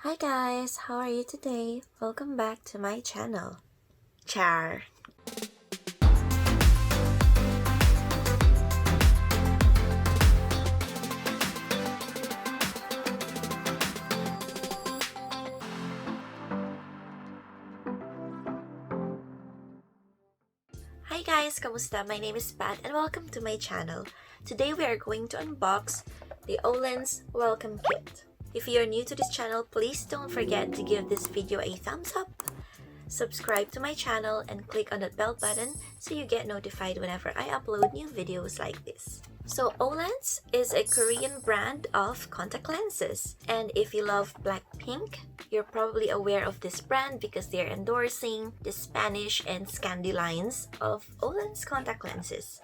Hi guys, how are you today? Welcome back to my channel. Char. Hi guys, kamusta? My name is Pat and welcome to my channel. Today we are going to unbox the OLENS welcome kit. If you are new to this channel, please don't forget to give this video a thumbs up, subscribe to my channel, and click on that bell button so you get notified whenever I upload new videos like this. So OLENS is a Korean brand of contact lenses, and if you love Blackpink, you're probably aware of this brand because they're endorsing the Spanish and Scandi lines of OLENS contact lenses.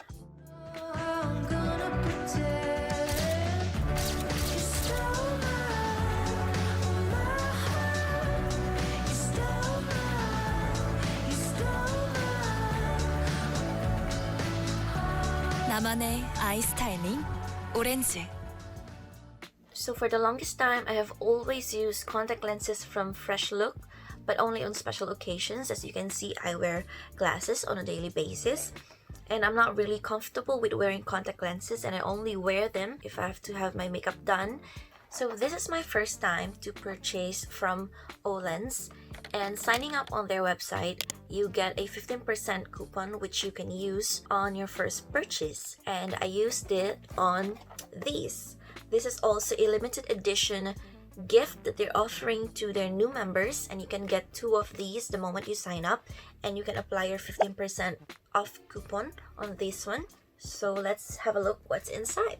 나만의 아이 스타일링 오렌즈. So for the longest time, I have always used contact lenses from Fresh Look, but only on special occasions. As you can see, I wear glasses on a daily basis, and I'm not really comfortable with wearing contact lenses, and I only wear them if I have to have my makeup done. So this is my first time to purchase from OLENS, and signing up on their website, you get a 15% coupon which you can use on your first purchase, and I used it on these. This is also a limited edition gift that they're offering to their new members, and you can get 2 of these the moment you sign up, and you can apply your 15% off coupon on this one. So let's have a look what's inside.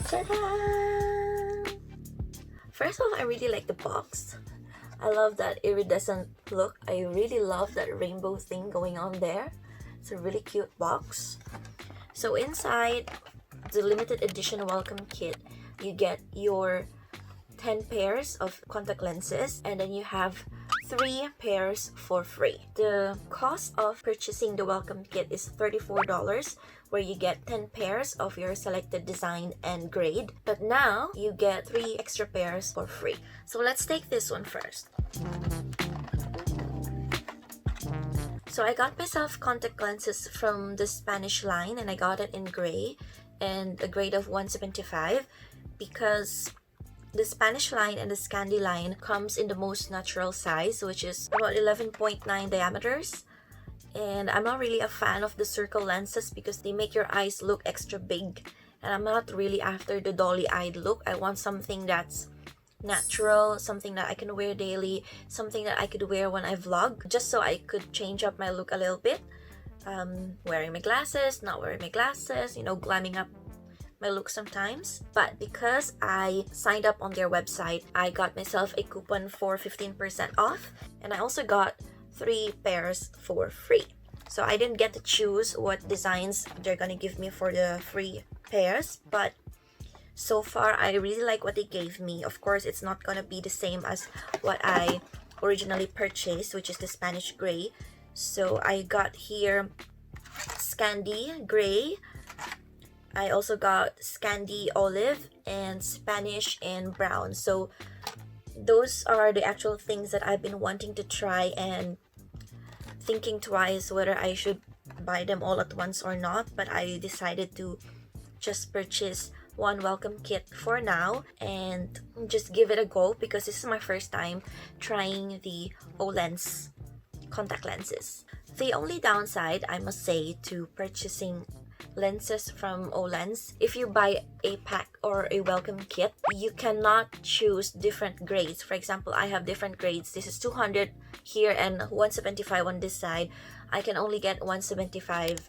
Ta-da! First off, I really like the box. I love that iridescent look. I really love that rainbow thing going on there. It's a really cute box. So inside the limited edition welcome kit, you get your 10 pairs of contact lenses, and then you have 3 pairs for free. The cost of purchasing the welcome kit is $34, where you get 10 pairs of your selected design and grade, but now you get 3 extra pairs for free. So let's take this one first. So I got myself contact lenses from the Spanish line, and I got it in gray and a grade of 175 because the Spanish line and the Scandi line comes in the most natural size, which is about 11.9 diameters. And I'm not really a fan of the circle lenses because they make your eyes look extra big, and I'm not really after the dolly-eyed look. I want something that's natural, something that I can wear daily, something that I could wear when I vlog, just so I could change up my look a little bit. Wearing my glasses, not wearing my glasses, glamming up my look sometimes. But because I signed up on their website, I got myself a coupon for 15% off, and I also got 3 pairs for free. So I didn't get to choose what designs they're gonna give me for the free pairs, but so far I really like what they gave me. Of course, it's not gonna be the same as what I originally purchased, which is the Spanish gray. So I got here Scandi gray, I also got Scandi olive, and Spanish and brown. So those are the actual things that I've been wanting to try and thinking twice whether I should buy them all at once or not, but I decided to just purchase one welcome kit for now and just give it a go because this is my first time trying the OLENS contact lenses. The only downside, I must say, to purchasing lenses from OLENS, if you buy a pack or a welcome kit, you cannot choose different grades. For example, I have different grades. This is 200 here and 175 on this side. I can only get 175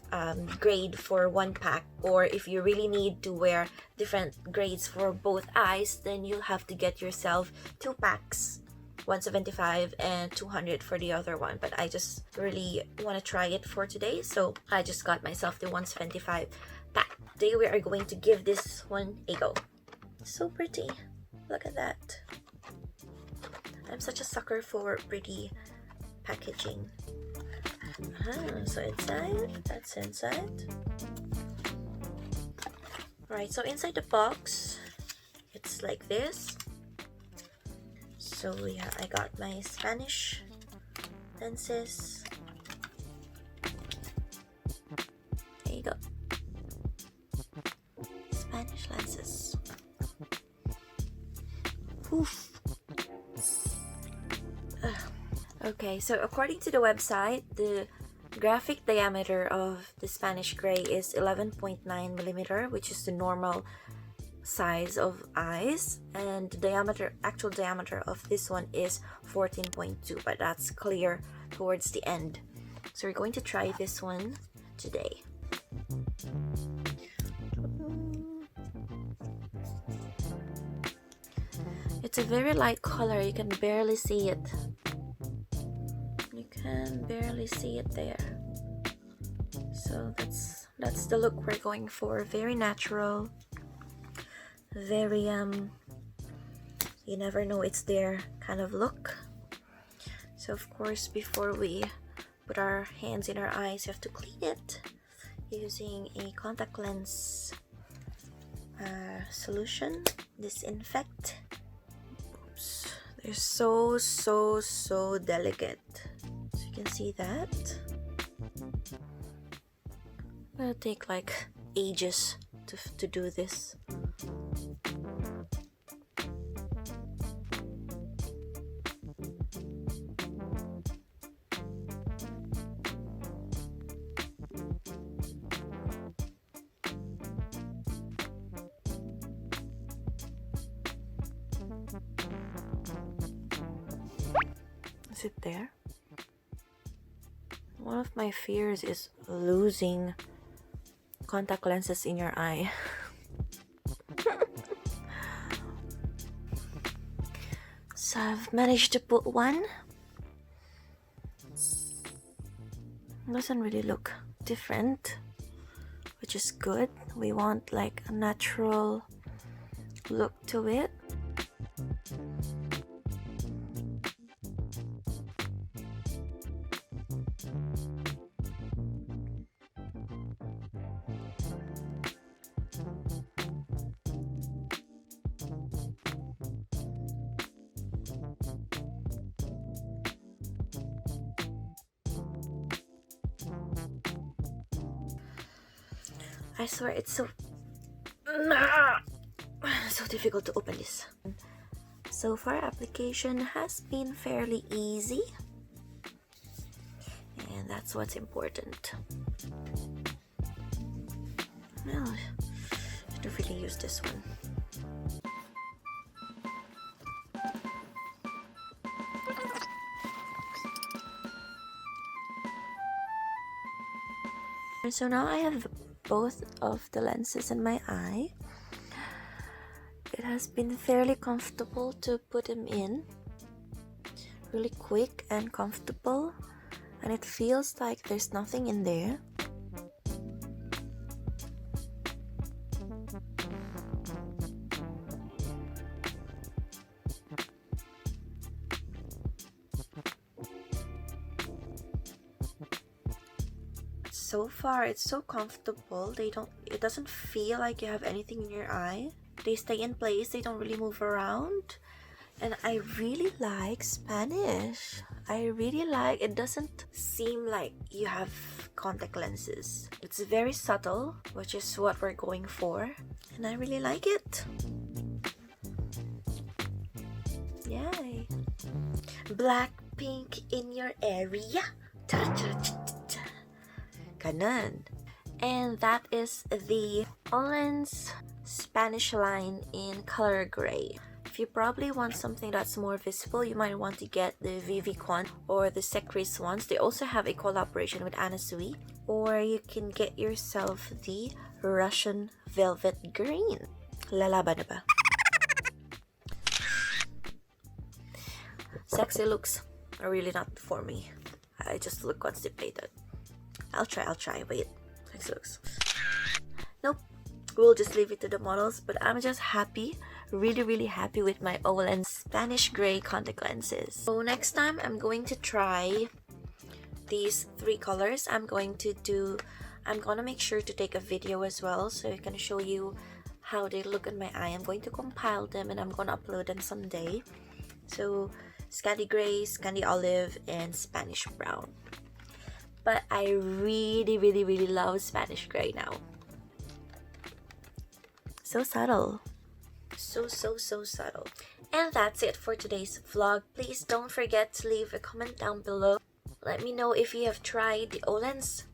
grade for one pack, or if you really need to wear different grades for both eyes, then you'll have to get yourself 2 packs, 175 and 200 for the other one. But I just really want to try it for today, so I just got myself the 175 pack. Today we are going to give this one a go. So pretty, look at that. I'm such a sucker for pretty packaging. So inside, that's inside. Alright, so inside the box, it's like this. So yeah, I got my Spanish lenses. There you go. Spanish lenses. Oof. Okay, so according to the website, the graphic diameter of the Spanish gray is 11.9 millimeter, which is the normal size of eyes, and the actual diameter of this one is 14.2, but that's clear towards the end. So we're going to try this one today. It's a very light color, you can barely see it. You can barely see it there. So that's the look we're going for. Very natural, very you never know it's there kind of look. So of course, before we put our hands in our eyes, you have to clean it using a contact lens solution, disinfect. Oops, they're so delicate. So you can see that. It'll take like ages to do this. Is it there? One of my fears is losing contact lenses in your eye. So I've managed to put one. Doesn't really look different, which is good. We want like a natural look to it. I swear it's so difficult to open this. So far, application has been fairly easy, and that's what's important. Well, I don't really use this one. So now I have both of the lenses in my eye. It has been fairly comfortable to put them in. Really quick and comfortable, and it feels like there's nothing in there. So far, it's so comfortable. It doesn't feel like you have anything in your eye. They stay in place, they don't really move around. And I really like Spanish. It doesn't seem like you have contact lenses. It's very subtle, which is what we're going for. And I really like it. Yay. Blackpink in your area. Ganun. And that is the OLENS Spanish line in color gray. If you probably want something that's more visible, you might want to get the Viviquant or the Secris ones. They also have a collaboration with Anna Sui. Or you can get yourself the Russian Velvet Green. Lalaban na ba? Sexy looks are really not for me. I just look constipated. I'll try. Wait. Sexy looks. Nope. We'll just leave it to the models, but I'm just happy, really happy with my OLENS Spanish gray contact lenses. So next time I'm going to try these 3 colors. I'm gonna make sure to take a video as well, so I can show you how they look in my eye. I'm going to compile them and I'm going to upload them someday. So Scandi Gray, Scandi Olive, and Spanish Brown. But I really love Spanish Gray now. So subtle. So subtle. And that's it for today's vlog. Please don't forget to leave a comment down below. Let me know if you have tried the OLENS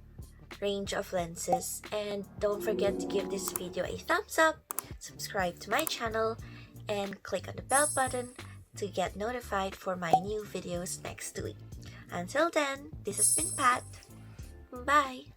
range of lenses, and don't forget to give this video a thumbs up, subscribe to my channel, and click on the bell button to get notified for my new videos next week. Until then, this has been Pat. Bye!